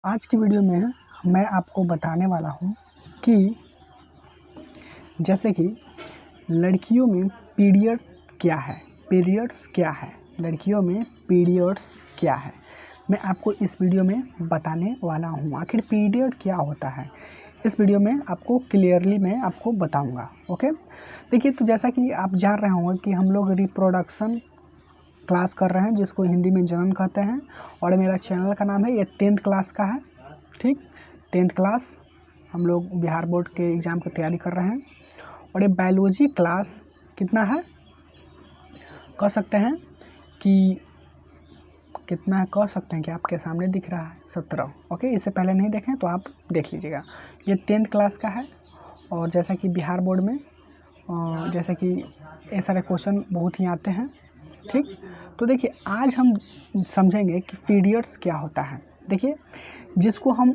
आज की वीडियो में मैं आपको बताने वाला हूँ कि जैसे कि लड़कियों में पीरियड क्या है, पीरियड्स क्या है, लड़कियों में पीरियड्स क्या है, मैं आपको इस वीडियो में बताने वाला हूँ। आखिर पीरियड क्या होता है, इस वीडियो में आपको क्लियरली मैं आपको बताऊँगा। ओके, देखिए, तो जैसा कि आप जान रहे होंगे कि हम लोग रिप्रोडक्शन क्लास कर रहे हैं, जिसको हिंदी में जनन कहते हैं, और मेरा चैनल का नाम है, ये 10th क्लास का है। ठीक, 10th क्लास हम लोग बिहार बोर्ड के एग्ज़ाम की तैयारी कर रहे हैं। और ये बायोलॉजी क्लास कितना है, कह सकते हैं कि कितना है, कह सकते हैं कि आपके सामने दिख रहा है 17। ओके, इससे पहले नहीं देखें तो आप देख लीजिएगा, ये 10th क्लास का है। और जैसा कि बिहार बोर्ड में जैसे कि ये सारे क्वेश्चन बहुत ही आते हैं। ठीक, तो देखिए, आज हम समझेंगे कि पीरियड्स क्या होता है। देखिए, जिसको हम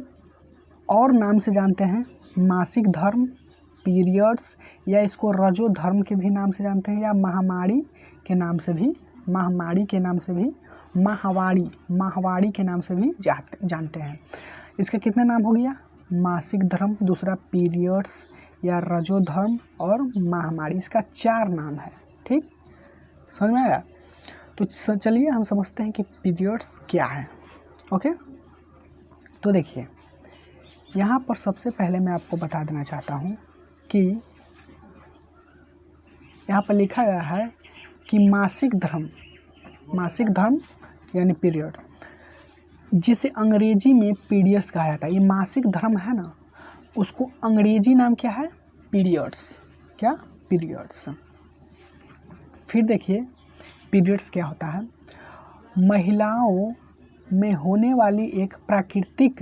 और नाम से जानते हैं मासिक धर्म, पीरियड्स, या इसको रजो धर्म के भी नाम से जानते हैं, या महामारी के नाम से भी, महामारी के नाम से भी, माहवारी के नाम से भी जानते हैं। इसके कितने नाम हो गया, मासिक धर्म, दूसरा पीरियड्स या रजो धर्म, और महामारी। इसका 4 नाम है। ठीक, समझ में आया? तो चलिए हम समझते हैं कि पीरियड्स क्या है। ओके, तो देखिए, यहाँ पर सबसे पहले मैं आपको बता देना चाहता हूँ कि यहाँ पर लिखा गया है कि मासिक धर्म यानी पीरियड, जिसे अंग्रेजी में पीरियड्स कहा जाता है। ये मासिक धर्म है ना, उसको अंग्रेजी नाम क्या है, पीरियड्स। क्या, पीरियड्स। फिर देखिए, पीरियड्स क्या होता है, महिलाओं में होने वाली एक प्राकृतिक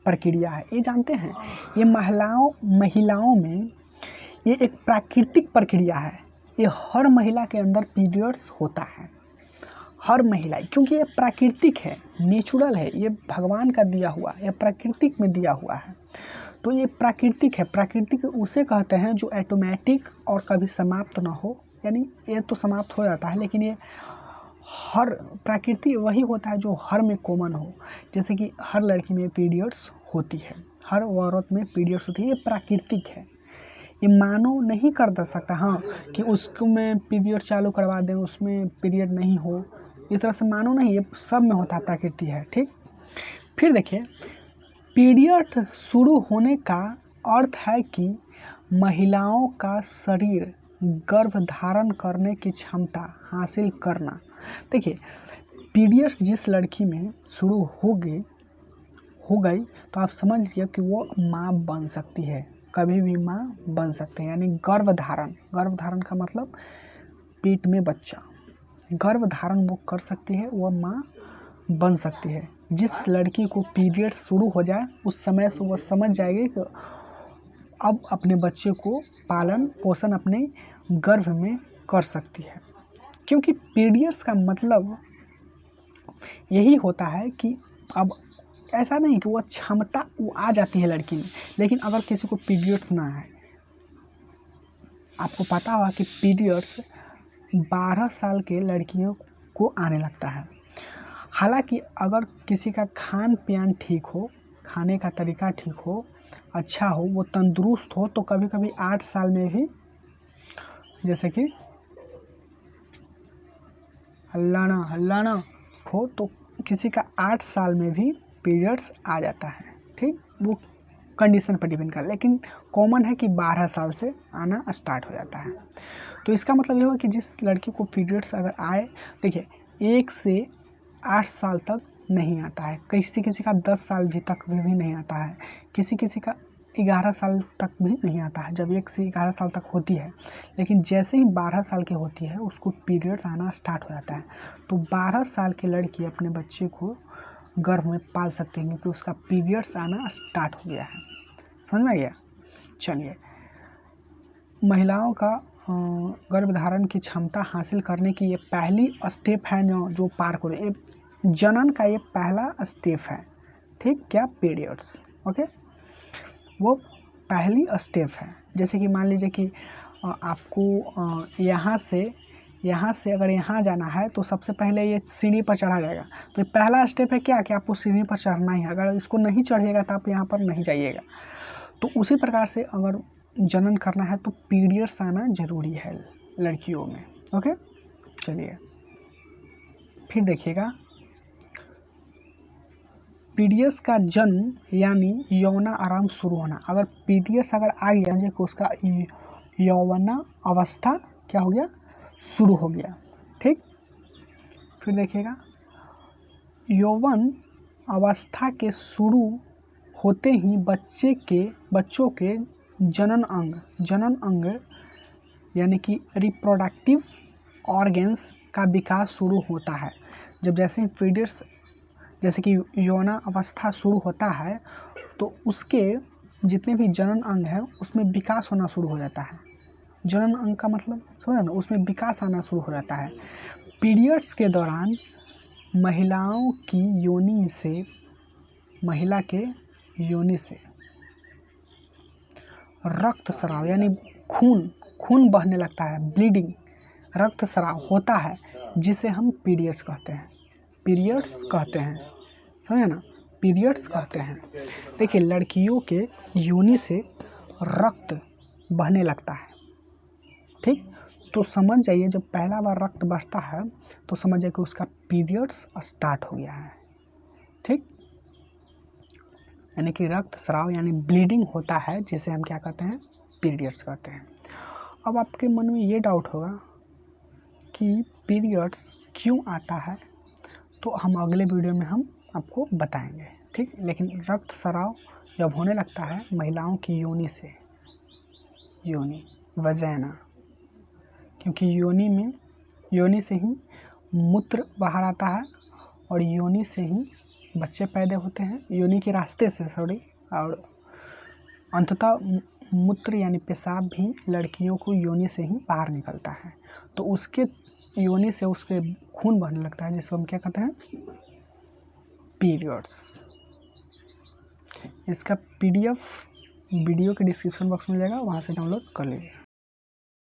प्रक्रिया है। ये जानते हैं, ये महिलाओं में ये एक प्राकृतिक प्रक्रिया है। ये हर महिला के अंदर पीरियड्स होता है, हर महिला, क्योंकि ये प्राकृतिक है, नेचुरल है, ये भगवान का दिया हुआ, ये प्राकृतिक में दिया हुआ है। तो ये प्राकृतिक है। प्राकृतिक उसे कहते हैं जो ऑटोमेटिक और कभी समाप्त ना हो, यानी ये तो समाप्त हो जाता है, लेकिन ये हर प्रकृति वही होता है जो हर में कॉमन हो। जैसे कि हर लड़की में पीरियड्स होती है, हर औरत में पीरियड्स होती है, ये प्राकृतिक है। ये मानव नहीं कर सकता हाँ कि उसको में पीरियड चालू करवा दें, उसमें पीरियड नहीं हो, इस तरह से मानव नहीं, ये सब में होता है, प्रकृति है। ठीक, फिर देखिए, पीरियड शुरू होने का अर्थ है कि महिलाओं का शरीर गर्भ धारण करने की क्षमता हासिल करना। देखिए, पीरियड्स जिस लड़की में शुरू हो गई तो आप समझ लीजिए कि वो माँ बन सकती है, कभी भी माँ बन सकते हैं। यानी गर्भ धारण का मतलब पेट में बच्चा, गर्भ धारण वो कर सकती है, वो माँ बन सकती है। जिस लड़की को पीरियड शुरू हो जाए उस समय से वो समझ जाएगी कि अब अपने बच्चे को पालन पोषण अपने गर्भ में कर सकती है। क्योंकि पीरियड्स का मतलब यही होता है कि अब ऐसा नहीं कि वो क्षमता वो आ जाती है लड़की में, लेकिन अगर किसी को पीरियड्स ना आए, आपको पता होगा कि पीरियड्स 12 साल के लड़कियों को आने लगता है। हालांकि अगर किसी का खान पान ठीक हो, खाने का तरीका ठीक हो, अच्छा हो, वो तंदुरुस्त हो, तो कभी कभी 8 साल में भी, जैसे कि हल्लाना हो, तो किसी का 8 साल में भी पीरियड्स आ जाता है। ठीक, वो कंडीशन पर डिपेंड कर, लेकिन कॉमन है कि 12 साल से आना स्टार्ट हो जाता है। तो इसका मतलब ये हुआ कि जिस लड़की को पीरियड्स अगर आए, देखिए, 1 से 8 साल तक नहीं आता है, किसी का 10 साल भी तक भी नहीं आता है, किसी का 11 साल तक भी नहीं आता है, जब 1 से 11 साल तक होती है। लेकिन जैसे ही 12 साल की होती है उसको पीरियड्स आना स्टार्ट हो जाता है। तो 12 साल की लड़की अपने बच्चे को गर्भ में पाल सकती है, क्योंकि उसका पीरियड्स आना स्टार्ट हो गया है। समझ में आ गया? चलिए, महिलाओं का गर्भधारण की क्षमता हासिल करने की ये पहली स्टेप है जो पार करो, ये जनन का ये पहला स्टेप है। ठीक, क्या, पीरियड्स। ओके, वो पहली स्टेप है। जैसे कि मान लीजिए कि आपको यहाँ से यहाँ से अगर यहाँ जाना है तो सबसे पहले ये सीढ़ी पर चढ़ा जाएगा। तो ये पहला स्टेप है क्या कि आपको सीढ़ी पर चढ़ना ही है। अगर इसको नहीं चढ़िएगा तो आप यहाँ पर नहीं जाइएगा। तो उसी प्रकार से अगर जनन करना है तो पीरियड्स आना ज़रूरी है लड़कियों में। ओके, चलिए फिर देखिएगा, पीरियड्स का जन्म यानी यौना आराम शुरू होना। अगर पीरियड्स अगर आ गया जो उसका यौवना अवस्था क्या हो गया, शुरू हो गया। ठीक, फिर देखिएगा, यौवन अवस्था के शुरू होते ही बच्चों के जनन अंग यानी कि रिप्रोडक्टिव ऑर्गन्स का विकास शुरू होता है। जब जैसे पीरियड्स जैसे कि यौना अवस्था शुरू होता है तो उसके जितने भी जनन अंग हैं उसमें विकास होना शुरू हो जाता है। जनन अंग का मतलब समझो ना, उसमें विकास आना शुरू हो जाता है। पीरियड्स के दौरान महिला के योनि से रक्तस्राव यानी खून बहने लगता है, ब्लीडिंग, रक्तस्राव होता है, जिसे हम पीरियड्स कहते हैं। समझे ना, पीरियड्स कहते हैं। देखिए, लड़कियों के योनि से रक्त बहने लगता है। ठीक, तो समझ जाइए जब पहला बार रक्त बहता है तो समझ जाइए कि उसका पीरियड्स स्टार्ट हो गया है। ठीक, यानी कि रक्तस्राव यानी ब्लीडिंग होता है, जिसे हम क्या कहते हैं, पीरियड्स कहते हैं। अब आपके मन में ये डाउट होगा कि पीरियड्स क्यों आता है, तो हम अगले वीडियो में हम आपको बताएंगे। ठीक, लेकिन रक्तस्राव जब होने लगता है महिलाओं की योनि वजाइना, क्योंकि योनि से ही मूत्र बाहर आता है और योनि से ही बच्चे पैदा होते हैं, योनि के रास्ते से और अंततः मूत्र यानी पेशाब भी लड़कियों को योनि से ही बाहर निकलता है। तो उसके योनि से उसके खून बहने लगता है, जिसको हम क्या कहते हैं, पीरियड्स। इसका PDF वीडियो के डिस्क्रिप्शन बॉक्स में मिलेगा, वहाँ से डाउनलोड कर लीजिए।